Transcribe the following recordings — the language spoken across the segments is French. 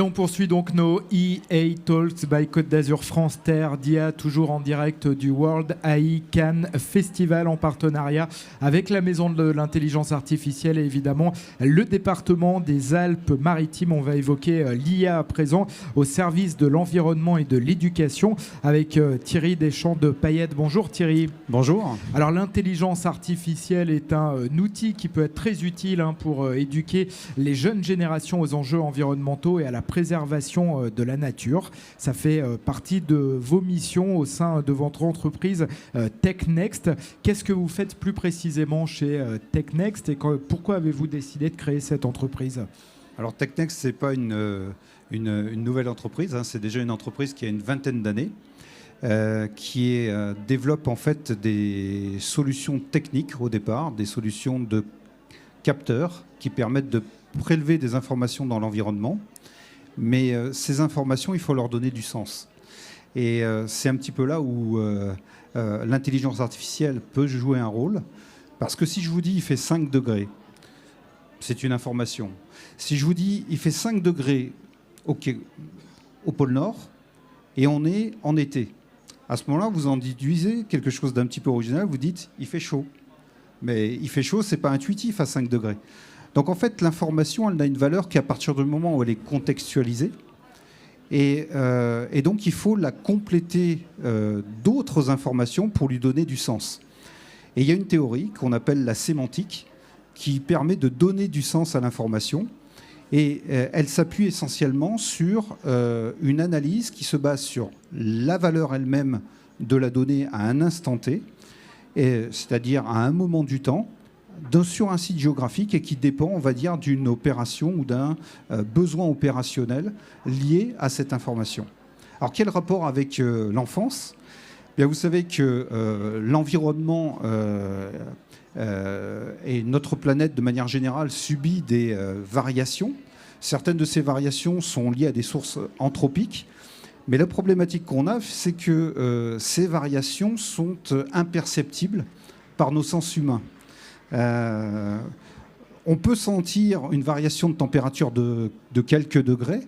Et on poursuit donc nos EA Talks by Côte d'Azur France Terre d'IA, toujours en direct du World AI Cannes Festival en partenariat avec la Maison de l'Intelligence Artificielle et évidemment le département des Alpes-Maritimes. On va évoquer l'IA à présent au service de l'environnement et de l'éducation avec Thierry Deschamps de Payette. Bonjour Thierry. Bonjour. Alors l'intelligence artificielle est un outil qui peut être très utile pour éduquer les jeunes générations aux enjeux environnementaux et à la préservation de la nature. Ça fait partie de vos missions au sein de votre entreprise TechNext. Qu'est-ce que vous faites plus précisément chez TechNext et pourquoi avez-vous décidé de créer cette entreprise ? Alors TechNext, ce n'est pas une nouvelle entreprise, hein, c'est déjà une entreprise qui a une vingtaine d'années, qui développe en fait des solutions techniques au départ, des solutions de capteurs qui permettent de prélever des informations dans l'environnement. Mais ces informations, il faut leur donner du sens. Et c'est un petit peu là où l'intelligence artificielle peut jouer un rôle. Parce que si je vous dis il fait 5 degrés, c'est une information. Si je vous dis il fait 5 degrés au pôle Nord et on est en été, à ce moment-là, vous en déduisez quelque chose d'un petit peu original. Vous dites il fait chaud. Mais il fait chaud, ce n'est pas intuitif à 5 degrés. Donc en fait, l'information, elle n'a une valeur qu'à partir du moment où elle est contextualisée. Et donc il faut la compléter d'autres informations pour lui donner du sens. Et il y a une théorie qu'on appelle la sémantique qui permet de donner du sens à l'information. Et elle s'appuie essentiellement sur une analyse qui se base sur la valeur elle-même de la donnée à un instant T, c'est-à-dire à un moment du temps, sur un site géographique et qui dépend, on va dire, d'une opération ou d'un besoin opérationnel lié à cette information. Alors, quel rapport avec l'enfance ? Bien, vous savez que l'environnement et notre planète, de manière générale, subit des variations. Certaines de ces variations sont liées à des sources anthropiques. Mais la problématique qu'on a, c'est que ces variations sont imperceptibles par nos sens humains. On peut sentir une variation de température de quelques degrés,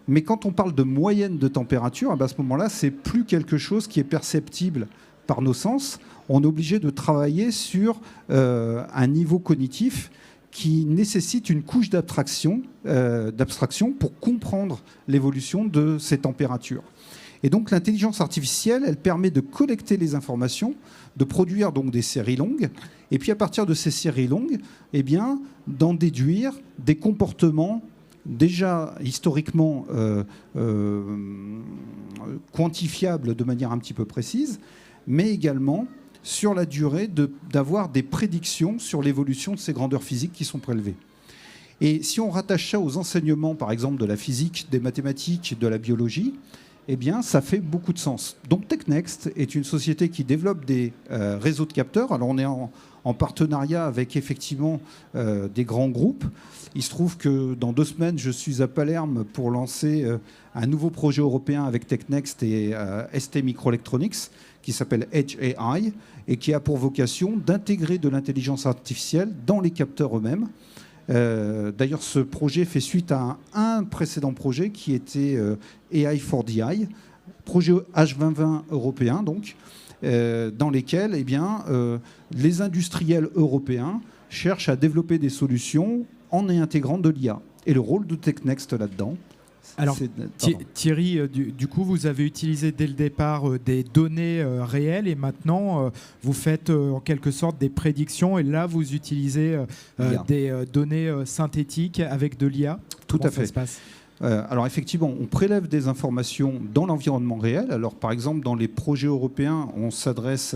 mais quand on parle de moyenne de température, à ce moment-là, c'est plus quelque chose qui est perceptible par nos sens. On est obligé de travailler sur un niveau cognitif qui nécessite une couche d'abstraction pour comprendre l'évolution de ces températures. Et donc l'intelligence artificielle, elle permet de collecter les informations, de produire donc des séries longues, et puis à partir de ces séries longues, d'en déduire des comportements déjà historiquement quantifiables de manière un petit peu précise, mais également sur la durée d'avoir des prédictions sur l'évolution de ces grandeurs physiques qui sont prélevées. Et si on rattache ça aux enseignements, par exemple, de la physique, des mathématiques, de la biologie, ça fait beaucoup de sens. Donc TechNext est une société qui développe des réseaux de capteurs. Alors on est en partenariat avec effectivement des grands groupes. Il se trouve que dans 2 semaines, je suis à Palerme pour lancer un nouveau projet européen avec TechNext et ST Microelectronics qui s'appelle Edge AI et qui a pour vocation d'intégrer de l'intelligence artificielle dans les capteurs eux-mêmes. D'ailleurs, ce projet fait suite à un précédent projet qui était AI for DI, projet H2020 européen, donc, dans lesquels les industriels européens cherchent à développer des solutions en y intégrant de l'IA. Et le rôle de TechNext là-dedans. Alors Thierry, du coup, vous avez utilisé dès le départ des données réelles et maintenant vous faites en quelque sorte des prédictions et là vous utilisez des données synthétiques avec de l'IA. Tout à fait. Ça se passe ? Alors effectivement, on prélève des informations dans l'environnement réel. Alors par exemple, dans les projets européens, on s'adresse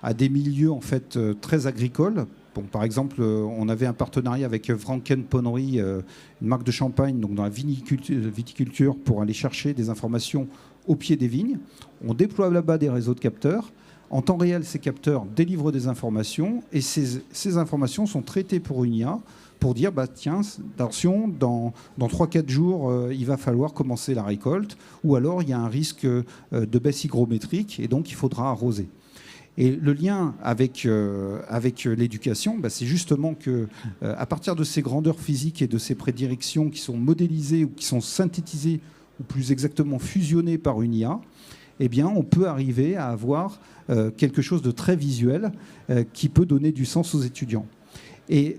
à des milieux en fait très agricoles. Bon, par exemple, on avait un partenariat avec Frankenponnery, une marque de champagne, donc dans la viticulture, pour aller chercher des informations au pied des vignes. On déploie là-bas des réseaux de capteurs. En temps réel, ces capteurs délivrent des informations et ces informations sont traitées pour une IA pour dire, tiens, attention, dans 3-4 jours, il va falloir commencer la récolte ou alors il y a un risque de baisse hygrométrique et donc il faudra arroser. Et le lien avec l'éducation, c'est justement que à partir de ces grandeurs physiques et de ces prédirections qui sont modélisées ou qui sont synthétisées, ou plus exactement fusionnées par une IA, eh bien, on peut arriver à avoir quelque chose de très visuel qui peut donner du sens aux étudiants. Et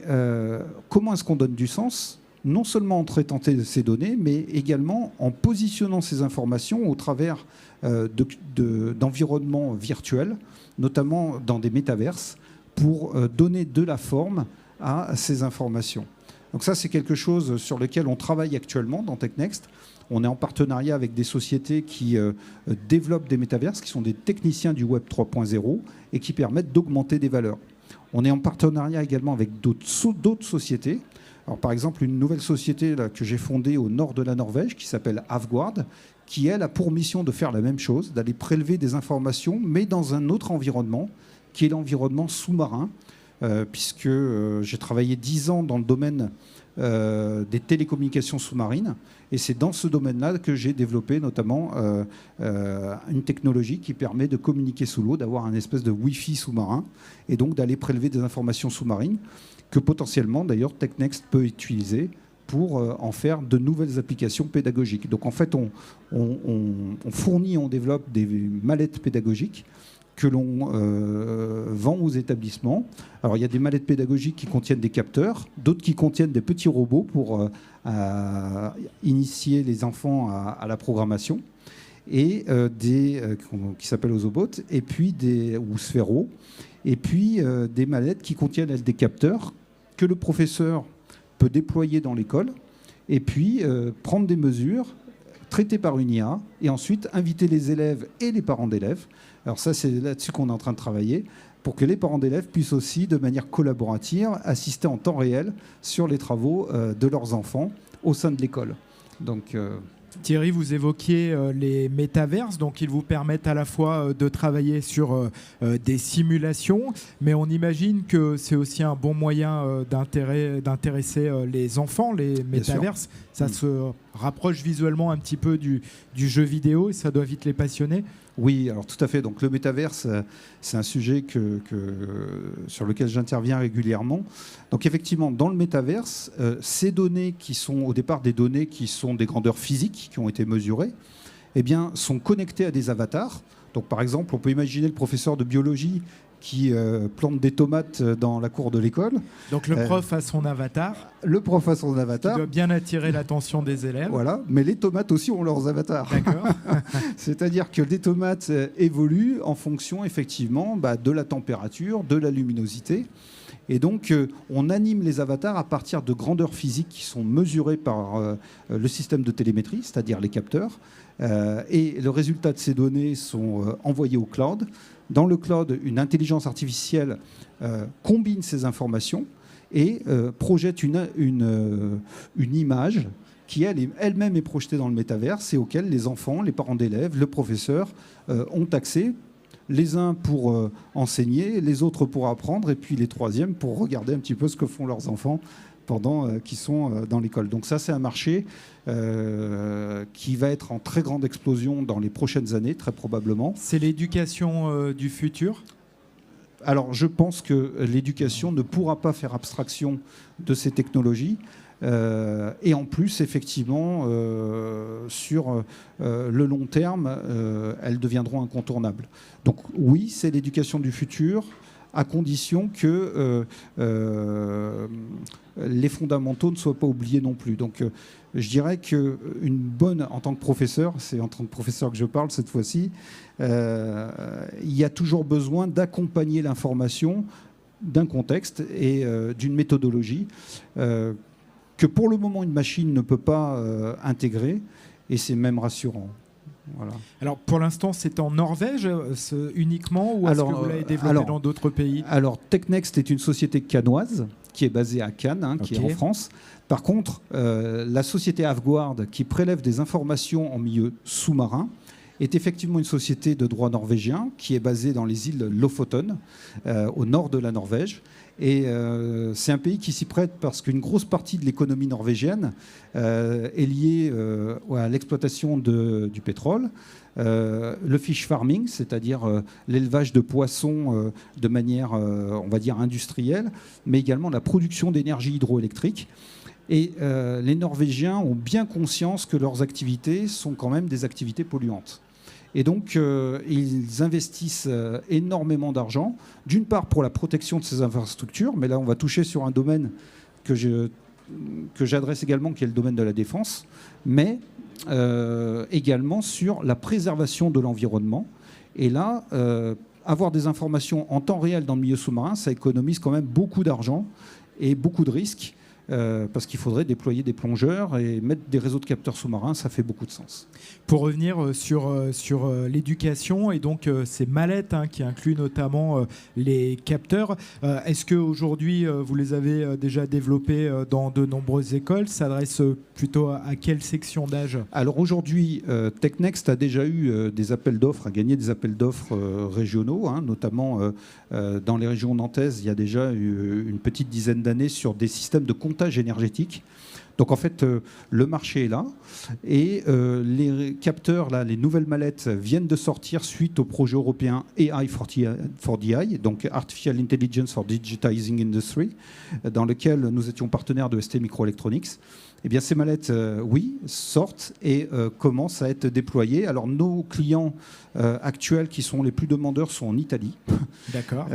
comment est-ce qu'on donne du sens ? Non seulement en traitant ces données, mais également en positionnant ces informations au travers d'environnements virtuels, notamment dans des métaverses, pour donner de la forme à ces informations. Donc ça, c'est quelque chose sur lequel on travaille actuellement dans TechNext. On est en partenariat avec des sociétés qui développent des métaverses, qui sont des techniciens du Web 3.0 et qui permettent d'augmenter des valeurs. On est en partenariat également avec d'autres sociétés. Alors, par exemple, une nouvelle société là, que j'ai fondée au nord de la Norvège qui s'appelle Havgard, qui elle a pour mission de faire la même chose, d'aller prélever des informations, mais dans un autre environnement, qui est l'environnement sous-marin, puisque j'ai travaillé 10 ans dans le domaine des télécommunications sous-marines, et c'est dans ce domaine-là que j'ai développé notamment une technologie qui permet de communiquer sous l'eau, d'avoir un espèce de Wi-Fi sous-marin, et donc d'aller prélever des informations sous-marines, que potentiellement d'ailleurs TechNext peut utiliser pour en faire de nouvelles applications pédagogiques. Donc en fait, on fournit, on développe des mallettes pédagogiques que l'on vend aux établissements. Alors il y a des mallettes pédagogiques qui contiennent des capteurs, d'autres qui contiennent des petits robots pour initier les enfants à la programmation, et qui s'appellent Ozobots, et puis ou Sphero, et puis des mallettes qui contiennent des capteurs que le professeur peut déployer dans l'école, et puis prendre des mesures, traiter par une IA, et ensuite inviter les élèves et les parents d'élèves. Alors ça, c'est là-dessus qu'on est en train de travailler, pour que les parents d'élèves puissent aussi, de manière collaborative, assister en temps réel sur les travaux de leurs enfants au sein de l'école. Donc, Thierry, vous évoquiez les métaverses, donc ils vous permettent à la fois de travailler sur des simulations, mais on imagine que c'est aussi un bon moyen d'intéresser les enfants, les métaverses. Ça se rapproche visuellement un petit peu du jeu vidéo et ça doit vite les passionner. Oui, alors tout à fait. Donc le métaverse, c'est un sujet sur lequel j'interviens régulièrement. Donc effectivement, dans le métaverse, ces données qui sont au départ des données qui sont des grandeurs physiques, qui ont été mesurées, eh bien, sont connectées à des avatars. Donc par exemple, on peut imaginer le professeur de biologie qui plante des tomates dans la cour de l'école. Donc le prof a son avatar. Le prof a son avatar. Qui doit bien attirer l'attention des élèves. Voilà, mais les tomates aussi ont leurs avatars. D'accord. C'est-à-dire que les tomates évoluent en fonction effectivement de la température, de la luminosité. Et donc, on anime les avatars à partir de grandeurs physiques qui sont mesurées par le système de télémétrie, c'est-à-dire les capteurs. Et le résultat de ces données sont envoyés au cloud. Dans le cloud, une intelligence artificielle combine ces informations et projette une image qui elle-même est projetée dans le métaverse et auquel les enfants, les parents d'élèves, le professeur ont accès. Les uns pour enseigner, les autres pour apprendre, et puis les troisièmes pour regarder un petit peu ce que font leurs enfants pendant qu'ils sont dans l'école. Donc ça, c'est un marché qui va être en très grande explosion dans les prochaines années, très probablement. C'est l'éducation du futur ? Alors, je pense que l'éducation ne pourra pas faire abstraction de ces technologies. Et en plus, effectivement, sur le long terme, elles deviendront incontournables. Donc oui, c'est l'éducation du futur, à condition que les fondamentaux ne soient pas oubliés non plus. Donc je dirais qu'une bonne, en tant que professeur, c'est en tant que professeur que je parle cette fois-ci, il y a toujours besoin d'accompagner l'information d'un contexte et d'une méthodologie que pour le moment une machine ne peut pas intégrer, et c'est même rassurant. Voilà. Alors pour l'instant c'est en Norvège uniquement, ou est-ce que vous l'avez développé dans d'autres pays ? Alors TechNext est une société cannoise qui est basée à Cannes, qui est en France. Par contre, la société Havgard, qui prélève des informations en milieu sous-marin, est effectivement une société de droit norvégien qui est basée dans les îles Lofoten, au nord de la Norvège. Et c'est un pays qui s'y prête parce qu'une grosse partie de l'économie norvégienne est liée à l'exploitation du pétrole, le fish farming, c'est-à-dire l'élevage de poissons de manière, on va dire, industrielle, mais également la production d'énergie hydroélectrique. Et les Norvégiens ont bien conscience que leurs activités sont quand même des activités polluantes. Et donc, ils investissent énormément d'argent, d'une part pour la protection de ces infrastructures, mais là, on va toucher sur un domaine que j'adresse également, qui est le domaine de la défense, mais également sur la préservation de l'environnement. Et là, avoir des informations en temps réel dans le milieu sous-marin, ça économise quand même beaucoup d'argent et beaucoup de risques. Parce qu'il faudrait déployer des plongeurs et mettre des réseaux de capteurs sous-marins, ça fait beaucoup de sens. Pour revenir sur l'éducation et donc ces mallettes qui incluent notamment les capteurs, est-ce qu'aujourd'hui vous les avez déjà développées dans de nombreuses écoles? Ça s'adresse plutôt à quelle section d'âge? Alors aujourd'hui, TechNext a déjà eu des appels d'offres, a gagné des appels d'offres régionaux, notamment dans les régions nantaises, il y a déjà une petite dizaine d'années sur des systèmes de comptage énergétique. Donc en fait, le marché est là et les capteurs, là, les nouvelles mallettes viennent de sortir suite au projet européen AI for DI, donc Artificial Intelligence for Digitizing Industry, dans lequel nous étions partenaires de ST Microelectronics. Eh bien, ces mallettes, oui, sortent et commencent à être déployées. Alors, nos clients actuels qui sont les plus demandeurs sont en Italie. D'accord.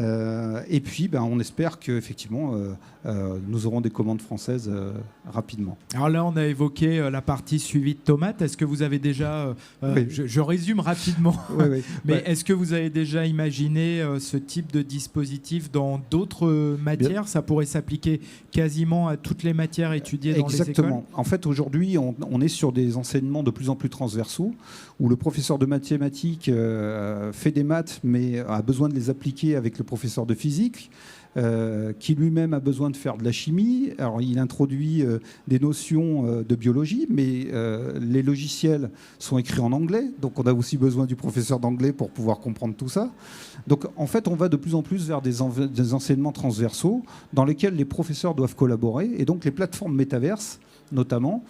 Et puis, on espère qu'effectivement, nous aurons des commandes françaises rapidement. Alors là, on a évoqué la partie suivi de tomates. Est-ce que vous avez déjà... Oui. Je résume rapidement. Oui. Mais est-ce que vous avez déjà imaginé ce type de dispositif dans d'autres matières? Ça pourrait s'appliquer quasiment à toutes les matières étudiées dans les écoles? En fait, aujourd'hui, on est sur des enseignements de plus en plus transversaux, où le professeur de mathématiques fait des maths, mais a besoin de les appliquer avec le professeur de physique, qui lui-même a besoin de faire de la chimie. Alors, il introduit des notions de biologie, mais les logiciels sont écrits en anglais, donc on a aussi besoin du professeur d'anglais pour pouvoir comprendre tout ça. Donc, en fait, on va de plus en plus vers des enseignements transversaux dans lesquels les professeurs doivent collaborer, et donc les plateformes métaverses notamment,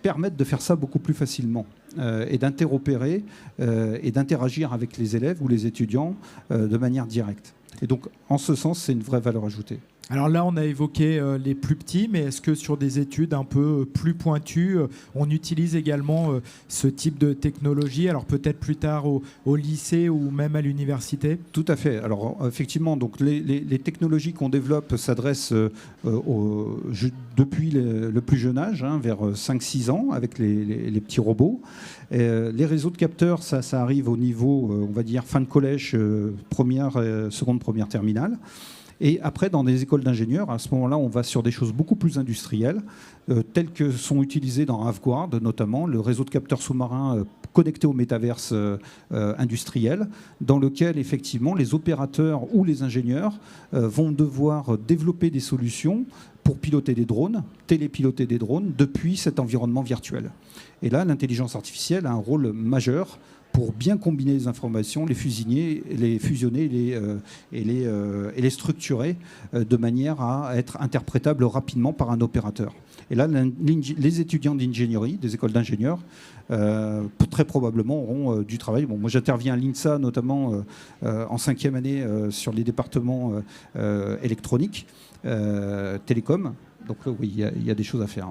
permettent de faire ça beaucoup plus facilement et d'interopérer et d'interagir avec les élèves ou les étudiants de manière directe. Et donc, en ce sens, c'est une vraie valeur ajoutée. Alors là, on a évoqué les plus petits, mais est-ce que sur des études un peu plus pointues, on utilise également ce type de technologie, alors peut-être plus tard au lycée ou même à l'université? Tout à fait. Alors effectivement, donc les technologies qu'on développe s'adressent depuis le plus jeune âge, vers 5-6 ans, avec les petits robots. Les réseaux de capteurs, ça arrive au niveau, on va dire, fin de collège, seconde, première terminale. Et après, dans des écoles d'ingénieurs, à ce moment-là, on va sur des choses beaucoup plus industrielles, telles que sont utilisées dans Avguard, notamment le réseau de capteurs sous-marins connectés au métaverse industriel, dans lequel, effectivement, les opérateurs ou les ingénieurs vont devoir développer des solutions pour piloter des drones, télépiloter des drones depuis cet environnement virtuel. Et là, l'intelligence artificielle a un rôle majeur pour bien combiner les informations, les fusionner et les structurer de manière à être interprétables rapidement par un opérateur. Et là, les étudiants d'ingénierie, des écoles d'ingénieurs, très probablement auront du travail. Bon, moi, j'interviens à l'INSA, notamment en 5e année, sur les départements électroniques, télécom. Donc oui, il y a des choses à faire.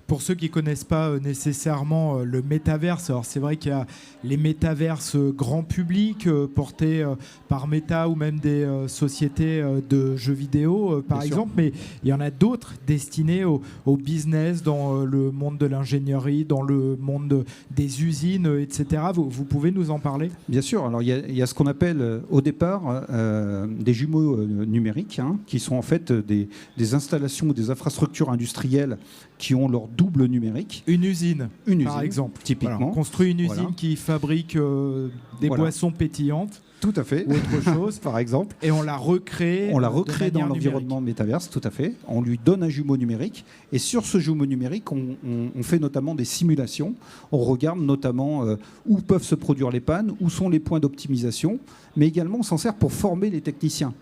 Pour ceux qui ne connaissent pas nécessairement le métaverse, alors c'est vrai qu'il y a les métaverses grand public portés par Meta ou même des sociétés de jeux vidéo par exemple, mais il y en a d'autres destinés au business, dans le monde de l'ingénierie, dans le monde des usines, etc. Vous pouvez nous en parler? Bien sûr. Alors il y a ce qu'on appelle au départ des jumeaux numériques, qui sont en fait des installations ou des infrastructures industrielles qui ont leur double numérique. Une usine, Une par usine, exemple. typiquement. Voilà, on construit une usine Voilà. qui fabrique des Voilà. boissons pétillantes Tout à fait. ou autre chose. Par exemple. Et on la recrée. On la de recrée dans manière l'environnement métaverse, tout à fait. On lui donne un jumeau numérique. Et sur ce jumeau numérique, on fait notamment des simulations. On regarde notamment où peuvent se produire les pannes, où sont les points d'optimisation. Mais également, on s'en sert pour former les techniciens.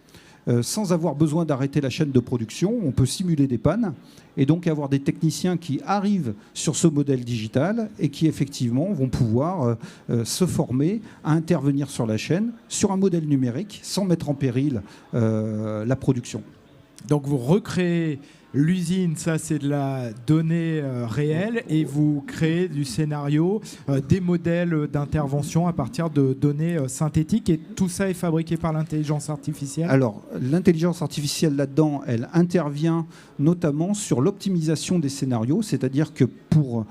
Sans avoir besoin d'arrêter la chaîne de production, on peut simuler des pannes et donc avoir des techniciens qui arrivent sur ce modèle digital et qui effectivement vont pouvoir se former à intervenir sur la chaîne sur un modèle numérique sans mettre en péril la production. Donc vous recréez l'usine, ça c'est de la donnée réelle, et vous créez du scénario, des modèles d'intervention à partir de données synthétiques, et tout ça est fabriqué par l'intelligence artificielle. Alors l'intelligence artificielle là-dedans, elle intervient notamment sur l'optimisation des scénarios, c'est-à-dire que pour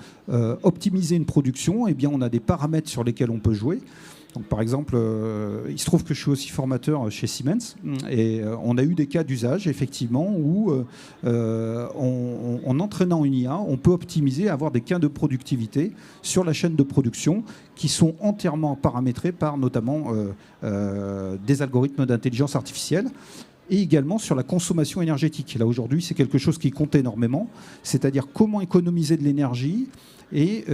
optimiser une production, eh bien, on a des paramètres sur lesquels on peut jouer. Donc, par exemple, il se trouve que je suis aussi formateur chez Siemens et on a eu des cas d'usage effectivement où en entraînant une IA, on peut optimiser, avoir des gains de productivité sur la chaîne de production qui sont entièrement paramétrés par notamment des algorithmes d'intelligence artificielle. Et également sur la consommation énergétique. Là, aujourd'hui, c'est quelque chose qui compte énormément, c'est-à-dire comment économiser de l'énergie. Et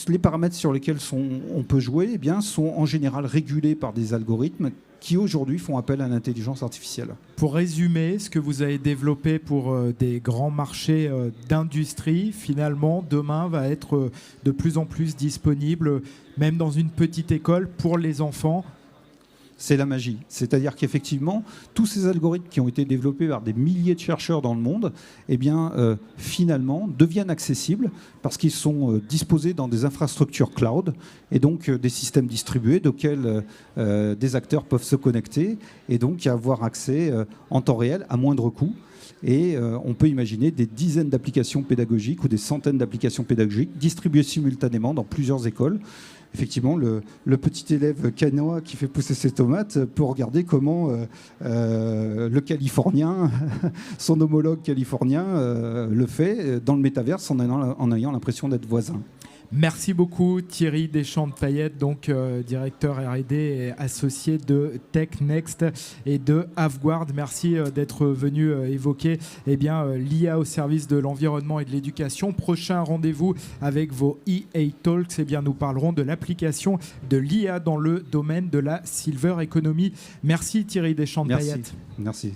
les paramètres sur lesquels on peut jouer eh bien, sont en général régulés par des algorithmes qui aujourd'hui font appel à l'intelligence artificielle. Pour résumer, ce que vous avez développé pour des grands marchés d'industrie, finalement, demain va être de plus en plus disponible, même dans une petite école, pour les enfants. C'est la magie. C'est-à-dire qu'effectivement, tous ces algorithmes qui ont été développés par des milliers de chercheurs dans le monde, eh bien, finalement, deviennent accessibles parce qu'ils sont disposés dans des infrastructures cloud et donc des systèmes distribués auxquels des acteurs peuvent se connecter et donc y avoir accès en temps réel à moindre coût. Et on peut imaginer des dizaines d'applications pédagogiques ou des centaines d'applications pédagogiques distribuées simultanément dans plusieurs écoles. Effectivement, le petit élève canois qui fait pousser ses tomates peut regarder comment le Californien, son homologue californien, le fait dans le métaverse en ayant l'impression d'être voisin. Merci beaucoup Thierry Deschamps-Fayette, donc directeur R&D et associé de Tech Next et de Avguard. Merci d'être venu évoquer l'IA au service de l'environnement et de l'éducation. Prochain rendez-vous avec vos EA Talks, nous parlerons de l'application de l'IA dans le domaine de la Silver Economy. Merci Thierry Deschamps-Fayette. Merci.